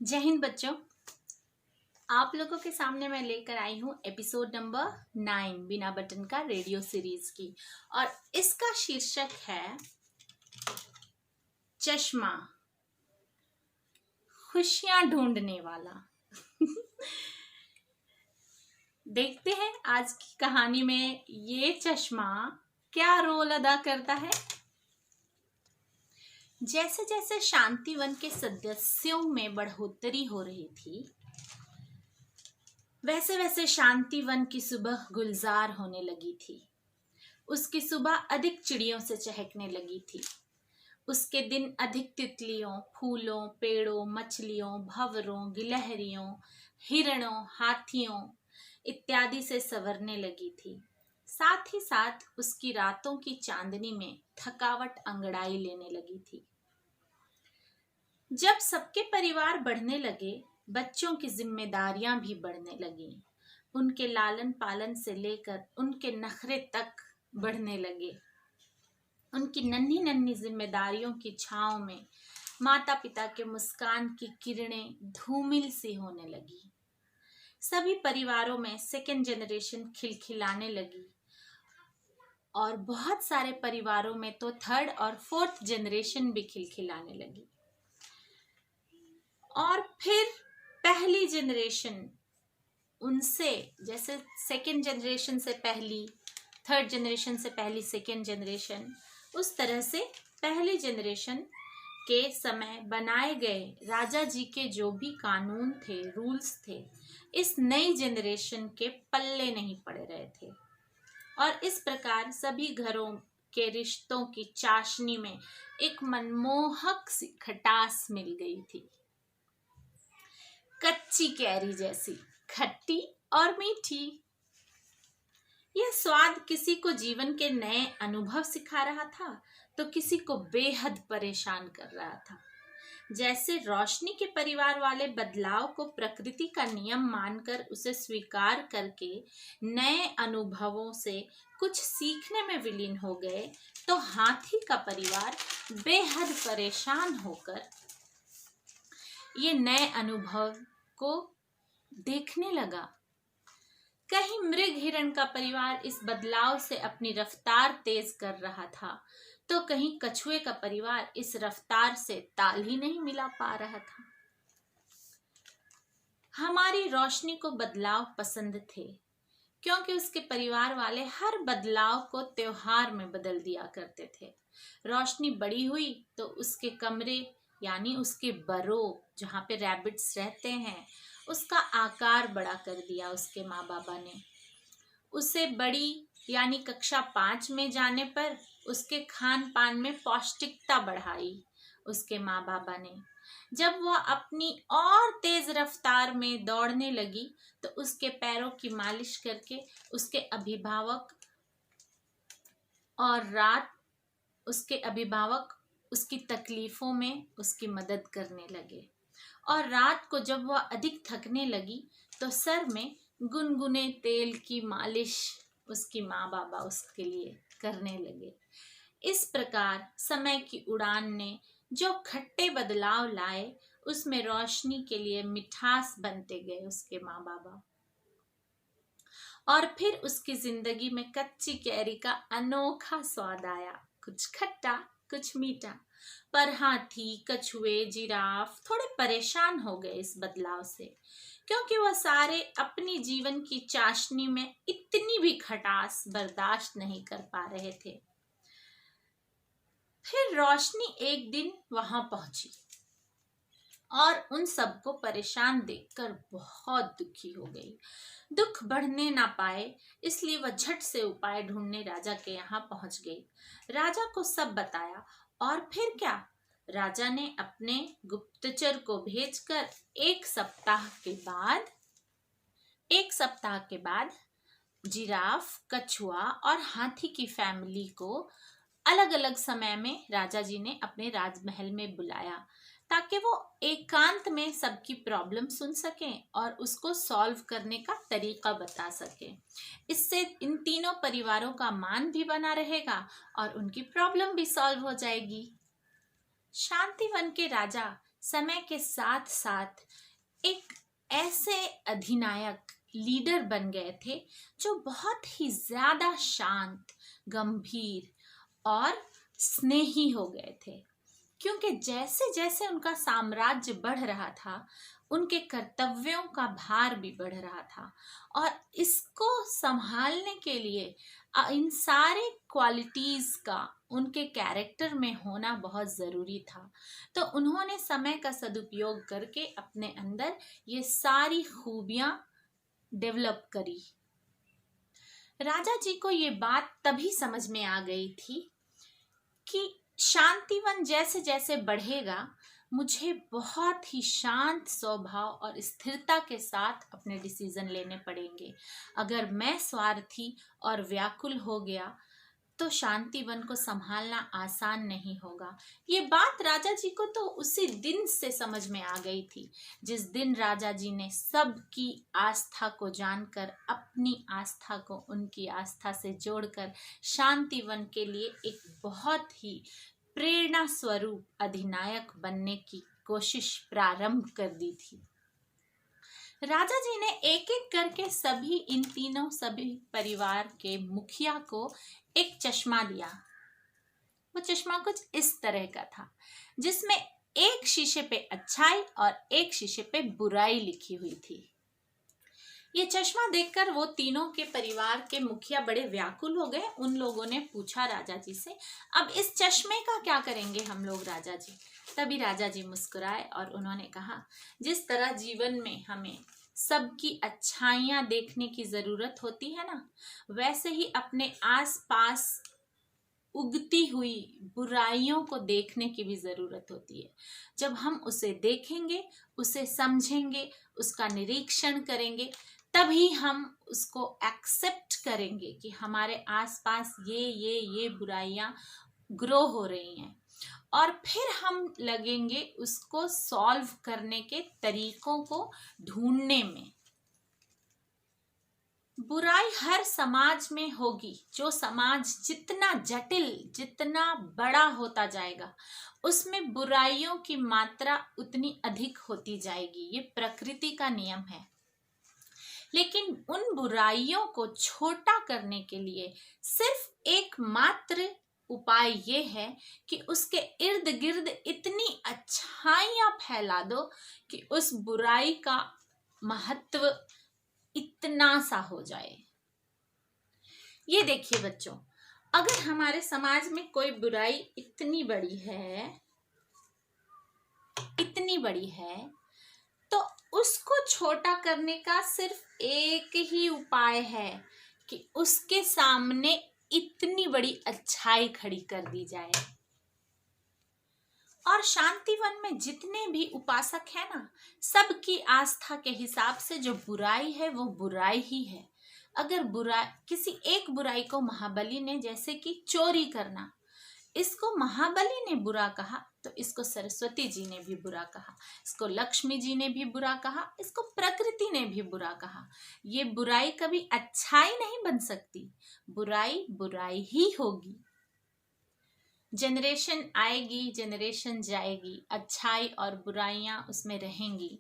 जय हिंद बच्चों। आप लोगों के सामने मैं लेकर आई हूँ एपिसोड नंबर 9 बिना बटन का रेडियो सीरीज की, और इसका शीर्षक है चश्मा, खुशियां ढूंढने वाला। देखते हैं आज की कहानी में ये चश्मा क्या रोल अदा करता है। जैसे जैसे शांतिवन के सदस्यों में बढ़ोतरी हो रही थी, वैसे वैसे शांतिवन की सुबह गुलजार होने लगी थी। उसकी सुबह अधिक चिड़ियों से चहकने लगी थी। उसके दिन अधिक तितलियों, फूलों, पेड़ों, मछलियों, भंवरों, गिलहरियों, हिरणों, हाथियों इत्यादि से संवरने लगी थी। साथ ही साथ उसकी रातों की चांदनी में थकावट अंगड़ाई लेने लगी थी। जब सबके परिवार बढ़ने लगे, बच्चों की जिम्मेदारियां भी बढ़ने लगीं। उनके लालन पालन से लेकर उनके नखरे तक बढ़ने लगे। उनकी नन्ही नन्ही जिम्मेदारियों की छांव में माता पिता के मुस्कान की किरणें धूमिल सी होने लगी। सभी परिवारों में सेकेंड जनरेशन खिलखिलाने लगी, और बहुत सारे परिवारों में तो थर्ड और फोर्थ जनरेशन भी खिलखिलाने लगी। और फिर पहली जनरेशन उनसे, जैसे सेकेंड जनरेशन से पहली, थर्ड जनरेशन से पहली सेकेंड जनरेशन, उस तरह से पहली जनरेशन के समय बनाए गए राजा जी के जो भी कानून थे, रूल्स थे, इस नई जनरेशन के पल्ले नहीं पड़ रहे थे। और इस प्रकार सभी घरों के रिश्तों की चाशनी में एक मनमोहक सी खटास मिल गई थी। कच्ची कैरी जैसी खट्टी और मीठी। यह स्वाद किसी को जीवन के नए अनुभव सिखा रहा था, तो किसी को बेहद परेशान कर रहा था। जैसे रोशनी के परिवार वाले बदलाव को प्रकृति का नियम मानकर उसे स्वीकार करके नए अनुभवों से कुछ सीखने में विलीन हो गए, तो हाथी का परिवार बेहद परेशान होकर ये नए अनुभव को देखने लगा। कहीं मृग हिरण का परिवार इस बदलाव से अपनी रफ्तार तेज कर रहा था, तो कहीं कछुए का परिवार इस रफ्तार से ताल ही नहीं मिला पा रहा था। हमारी रोशनी को बदलाव पसंद थे, क्योंकि उसके परिवार वाले हर बदलाव को त्योहार में बदल दिया करते थे। रोशनी बड़ी हुई तो उसके कमरे यानी उसके बरो, जहाँ पे रैबिट्स रहते हैं, उसका आकार बड़ा कर दिया उसके माँ बाबा ने। उसे बड़ी यानी कक्षा 5 में जाने पर उसके खान पान में पौष्टिकता बढ़ाई उसके माँ बाबा ने। जब वह अपनी और तेज रफ्तार में दौड़ने लगी, तो उसके पैरों की मालिश करके उसके अभिभावक उसकी तकलीफों में उसकी मदद करने लगे। और रात को जब वह अधिक थकने लगी, तो सर में गुनगुने तेल की मालिश उसकी माँ बाबा उसके लिए करने लगे। इस प्रकार समय की उड़ान ने जो खट्टे बदलाव लाए, उसमें रोशनी के लिए मिठास बनते गए उसके माँ बाबा। और फिर उसकी जिंदगी में कच्ची कैरी का अनोखा स्वाद आया, कुछ खट्टा कुछ मीठा। पर हाथी, कछुए, जिराफ थोड़े परेशान हो गए इस बदलाव से, क्योंकि वह सारे अपनी जीवन की चाशनी में इतनी भी खटास बर्दाश्त नहीं कर पा रहे थे। फिर रोशनी एक दिन वहां पहुंची और उन सबको परेशान देखकर बहुत दुखी हो गई। दुख बढ़ने ना पाए, इसलिए वह झट से उपाय ढूंढने राजा के यहाँ पहुंच गई। राजा को सब बताया, और फिर क्या, राजा ने अपने गुप्तचर को भेजकर एक सप्ताह के बाद जिराफ, कछुआ और हाथी की फैमिली को अलग अलग समय में राजा जी ने अपने राजमहल में बुलाया, ताकि वो एकांत में सबकी प्रॉब्लम सुन सकें और उसको सॉल्व करने का तरीका बता सकें। इससे इन तीनों परिवारों का मान भी बना रहेगा और उनकी प्रॉब्लम भी सॉल्व हो जाएगी। शांतिवन के राजा समय के साथ साथ एक ऐसे अधिनायक लीडर बन गए थे जो बहुत ही ज्यादा शांत, गंभीर और स्नेही हो गए थे। क्योंकि जैसे जैसे उनका साम्राज्य बढ़ रहा था, उनके कर्तव्यों का भार भी बढ़ रहा था और इसको संभालने के लिए इन सारे क्वालिटीज का उनके कैरेक्टर में होना बहुत जरूरी था। तो उन्होंने समय का सदुपयोग करके अपने अंदर ये सारी खूबियां डेवलप करी। राजा जी को ये बात तभी समझ में आ गई थी कि शांतिवन जैसे जैसे बढ़ेगा, मुझे बहुत ही शांत स्वभाव और स्थिरता के साथ अपने डिसीजन लेने पड़ेंगे। अगर मैं स्वार्थी और व्याकुल हो गया तो शांतिवन को संभालना आसान नहीं होगा। ये बात राजा जी को तो उसी दिन से समझ में आ गई थी, जिस दिन राजा जी ने सबकी आस्था को जानकर, अपनी आस्था को उनकी आस्था से जोड़कर शांतिवन के लिए एक बहुत ही प्रेरणा स्वरूप अधिनायक बनने की कोशिश प्रारंभ कर दी थी। राजा जी ने एक एक करके सभी परिवार के मुखिया को एक चश्मा दिया। वो चश्मा कुछ इस तरह का था, जिसमें एक शीशे पे अच्छाई और एक शीशे पे बुराई लिखी हुई थी। ये चश्मा देखकर वो तीनों के परिवार के मुखिया बड़े व्याकुल हो गए। उन लोगों ने पूछा राजा जी से, अब इस चश्मे का क्या करेंगे हम लोग राजा जी? तभी राजा जी मुस्कुराए और उन्होंने कहा, जिस तरह जीवन में हमें सबकी अच्छाइयां देखने की जरूरत होती है ना, वैसे ही अपने आसपास उगती हुई बुराइयों को देखने की भी जरूरत होती है। जब हम उसे देखेंगे, उसे समझेंगे, उसका निरीक्षण करेंगे, तभी हम उसको एक्सेप्ट करेंगे कि हमारे आसपास ये बुराइयां ग्रो हो रही हैं, और फिर हम लगेंगे उसको सॉल्व करने के तरीकों को ढूंढने में। बुराई हर समाज में होगी। जो समाज जितना जटिल, जितना बड़ा होता जाएगा, उसमें बुराइयों की मात्रा उतनी अधिक होती जाएगी। ये प्रकृति का नियम है। लेकिन उन बुराइयों को छोटा करने के लिए सिर्फ एकमात्र उपाय ये है कि उसके इर्द गिर्द इतनी अच्छाइयां फैला दो कि उस बुराई का महत्व इतना सा हो जाए। ये देखिए बच्चों, अगर हमारे समाज में कोई बुराई इतनी बड़ी है, तो उसको छोटा करने का सिर्फ एक ही उपाय है कि उसके सामने इतनी बड़ी अच्छाई खड़ी कर दी जाए। और शांतिवन में जितने भी उपासक हैं ना, सबकी आस्था के हिसाब से जो बुराई है वो बुराई ही है। अगर किसी एक बुराई को महाबली ने, जैसे कि चोरी करना, इसको महाबली ने बुरा कहा, तो इसको सरस्वती जी ने भी बुरा कहा, इसको लक्ष्मी जी ने भी बुरा कहा, इसको प्रकृति ने भी बुरा कहा। ये बुराई कभी अच्छाई नहीं बन सकती। बुराई बुराई ही होगी। जनरेशन आएगी, जनरेशन जाएगी, अच्छाई और बुराइयां उसमें रहेंगी।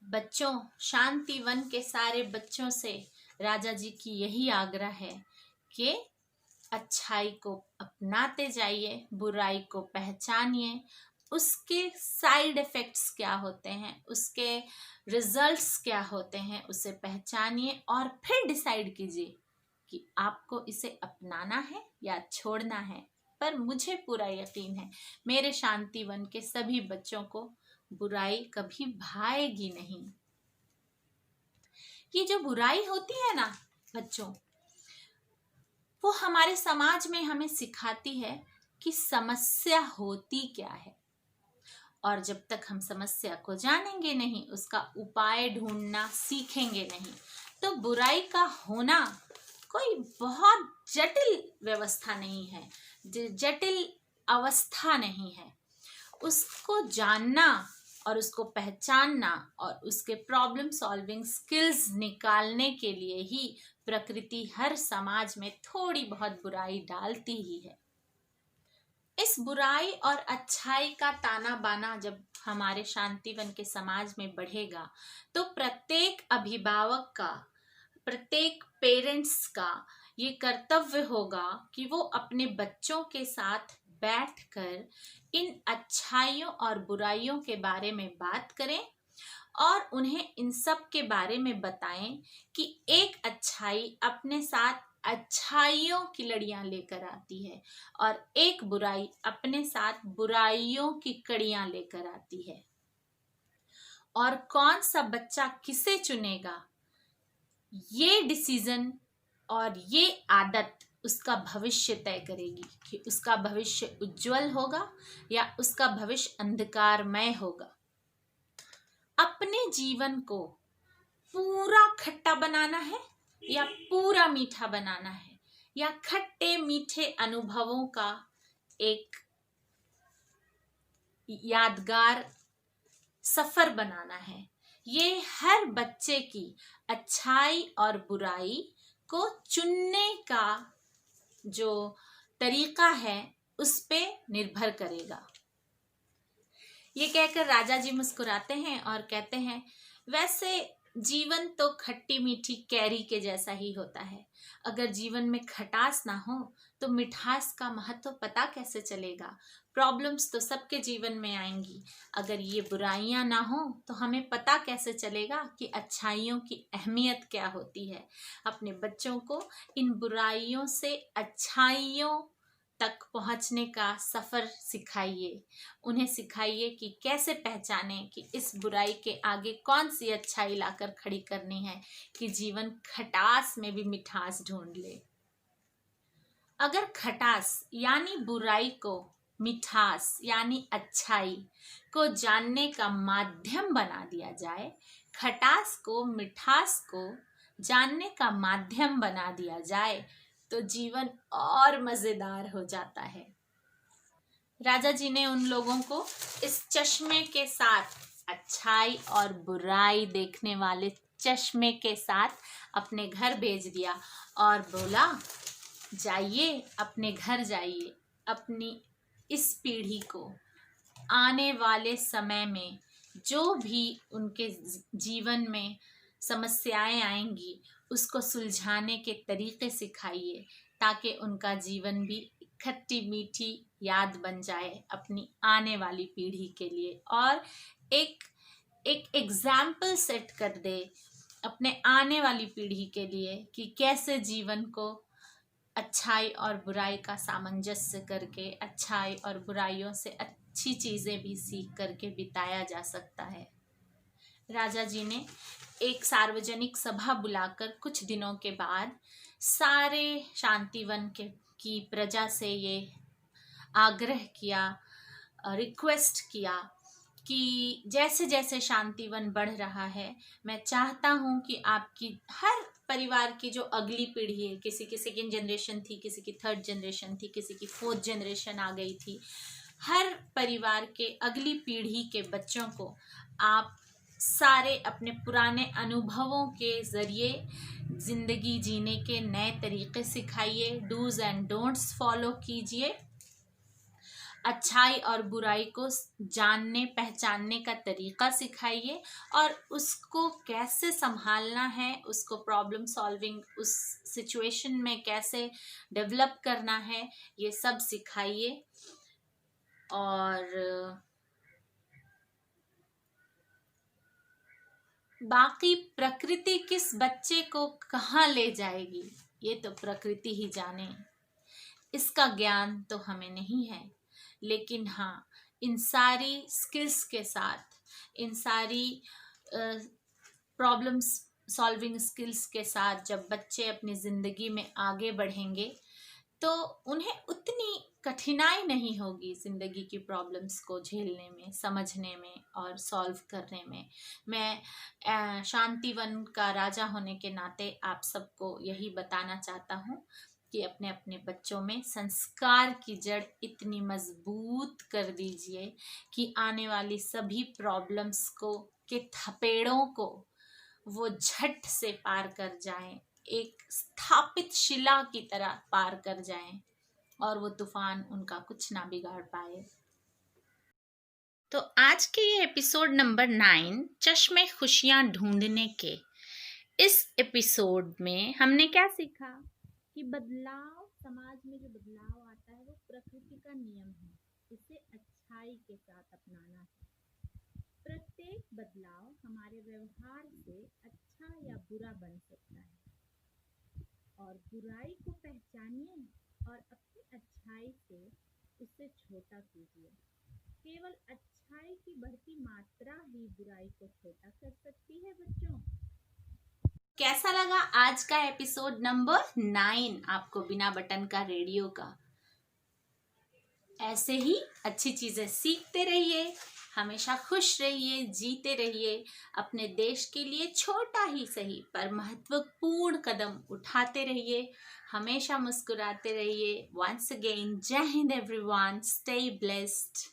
बच्चों, शांतिवन के सारे बच्चों से राजा जी की यही आग्रह है कि अच्छाई को अपनाते जाइए, बुराई को पहचानिए, उसके साइड इफेक्ट्स क्या होते हैं, उसके रिजल्ट्स क्या होते हैं, उसे पहचानिए और फिर डिसाइड कीजिए कि आपको इसे अपनाना है या छोड़ना है। पर मुझे पूरा यकीन है, मेरे शांतिवन के सभी बच्चों को बुराई कभी भाएगी नहीं। ये जो बुराई होती है ना बच्चों, वो हमारे समाज में हमें सिखाती है कि समस्या होती क्या है। और जब तक हम समस्या को जानेंगे नहीं, उसका उपाय ढूंढना सीखेंगे नहीं, तो बुराई का होना कोई बहुत जटिल व्यवस्था नहीं है, जटिल अवस्था नहीं है। उसको जानना और उसको पहचानना और उसके प्रॉब्लम सॉल्विंग स्किल्स निकालने के लिए ही प्रकृति हर समाज में थोड़ी बहुत बुराई डालती ही है। इस बुराई और अच्छाई का ताना बाना जब हमारे शांतिवन के समाज में बढ़ेगा तो प्रत्येक अभिभावक का, प्रत्येक पेरेंट्स का ये कर्तव्य होगा कि वो अपने बच्चों के साथ बैठकर इन अच्छाइयों और बुराइयों के बारे में बात करें और उन्हें इन सब के बारे में बताएं कि एक अच्छाई अपने साथ अच्छाइयों की लड़ियां लेकर आती है और एक बुराई अपने साथ बुराइयों की कड़ियां लेकर आती है। और कौन सा बच्चा किसे चुनेगा, ये डिसीजन और ये आदत उसका भविष्य तय करेगी कि उसका भविष्य उज्जवल होगा या उसका भविष्य अंधकारमय होगा। अपने जीवन को पूरा खट्टा बनाना है या पूरा मीठा बनाना है, या खट्टे मीठे अनुभवों का एक यादगार सफर बनाना है, ये हर बच्चे की अच्छाई और बुराई को चुनने का जो तरीका है उस पे निर्भर करेगा। ये कहकर राजा जी मुस्कुराते हैं और कहते हैं, वैसे जीवन तो खट्टी मीठी कैरी के जैसा ही होता है। अगर जीवन में खटास ना हो तो मिठास का महत्व पता कैसे चलेगा। प्रॉब्लम्स तो सबके जीवन में आएंगी। अगर ये बुराइयां ना हो तो हमें पता कैसे चलेगा कि अच्छाइयों की अहमियत क्या होती है। अपने बच्चों को इन बुराइयों से अच्छाइयों तक पहुंचने का सफर सिखाइए। उन्हें सिखाइए कि कैसे पहचाने कि इस बुराई के आगे कौन सी अच्छाई लाकर खड़ी करनी है कि जीवन खटास में भी मिठास ढूंढ ले। अगर खटास यानी बुराई को मिठास यानी अच्छाई को जानने का माध्यम बना दिया जाए, खटास को मिठास को जानने का माध्यम बना दिया जाए तो जीवन और मजेदार हो जाता है। राजा जी ने उन लोगों को इस चश्मे के साथ, अच्छाई और बुराई देखने वाले चश्मे के साथ अपने घर भेज दिया और बोला, जाइए अपने घर जाइए, अपनी इस पीढ़ी को आने वाले समय में जो भी उनके जीवन में समस्याएं आएंगी उसको सुलझाने के तरीके सिखाइए ताकि उनका जीवन भी खट्टी मीठी याद बन जाए अपनी आने वाली पीढ़ी के लिए, और एक एग्जाम्पल सेट कर दे अपने आने वाली पीढ़ी के लिए कि कैसे जीवन को अच्छाई और बुराई का सामंजस्य करके, अच्छाई और बुराइयों से अच्छी चीज़ें भी सीख करके बिताया जा सकता है। राजा जी ने एक सार्वजनिक सभा बुलाकर कुछ दिनों के बाद सारे शांतिवन की प्रजा से ये आग्रह किया, रिक्वेस्ट किया कि जैसे जैसे शांतिवन बढ़ रहा है, मैं चाहता हूँ कि आपकी हर परिवार की जो अगली पीढ़ी है, किसी की सेकेंड जनरेशन थी, किसी की थर्ड जनरेशन थी, किसी की फोर्थ जनरेशन आ गई थी, हर परिवार के अगली पीढ़ी के बच्चों को आप सारे अपने पुराने अनुभवों के ज़रिए ज़िंदगी जीने के नए तरीके सिखाइए, डूज एंड डोंट्स फॉलो कीजिए, अच्छाई और बुराई को जानने पहचानने का तरीका सिखाइए और उसको कैसे संभालना है, उसको प्रॉब्लम सॉल्विंग उस सिचुएशन में कैसे डेवलप करना है, ये सब सिखाइए। और बाकी प्रकृति किस बच्चे को कहाँ ले जाएगी ये तो प्रकृति ही जाने, इसका ज्ञान तो हमें नहीं है। लेकिन हाँ, इन सारी स्किल्स के साथ, इन सारी प्रॉब्लम्स सॉल्विंग स्किल्स के साथ जब बच्चे अपनी ज़िंदगी में आगे बढ़ेंगे तो उन्हें उतनी कठिनाई नहीं होगी ज़िंदगी की प्रॉब्लम्स को झेलने में, समझने में और सॉल्व करने में। मैं शांतिवन का राजा होने के नाते आप सबको यही बताना चाहता हूँ कि अपने अपने बच्चों में संस्कार की जड़ इतनी मजबूत कर दीजिए कि आने वाली सभी प्रॉब्लम्स को के थपेड़ों को वो झट से पार कर जाएं, एक स्थापित शिला की तरह पार कर जाएं। और वो तूफान उनका कुछ ना बिगाड़ पाए। तो आज के ये एपिसोड नंबर 9, चश्मे खुशियाँ ढूंढने के, इस एपिसोड में हमने क्या सीखा कि बदलाव, समाज में जो बदलाव आता है वो प्रकृति का नियम है, इसे अच्छाई के साथ अपनाना है। प्रत्येक बदलाव हमारे व्यवहार से अच्छा या बुरा बन सकता है, और बुराई को पहचानिए और अपनी अच्छाई से उसे छोटा कीजिए। केवल अच्छाई की बढ़ती मात्रा ही बुराई को छोटा कर सकती है बच्चों। कैसा लगा आज का एपिसोड नंबर 9 आपको, बिना बटन का रेडियो का? ऐसे ही अच्छी चीजें सीखते रहिए, हमेशा खुश रहिए, जीते रहिए, अपने देश के लिए छोटा ही सही पर महत्वपूर्ण कदम उठाते रहिए, हमेशा मुस्कुराते रहिए। वंस अगेन, जय हिंद एवरीवन, स्टे ब्लेस्ड।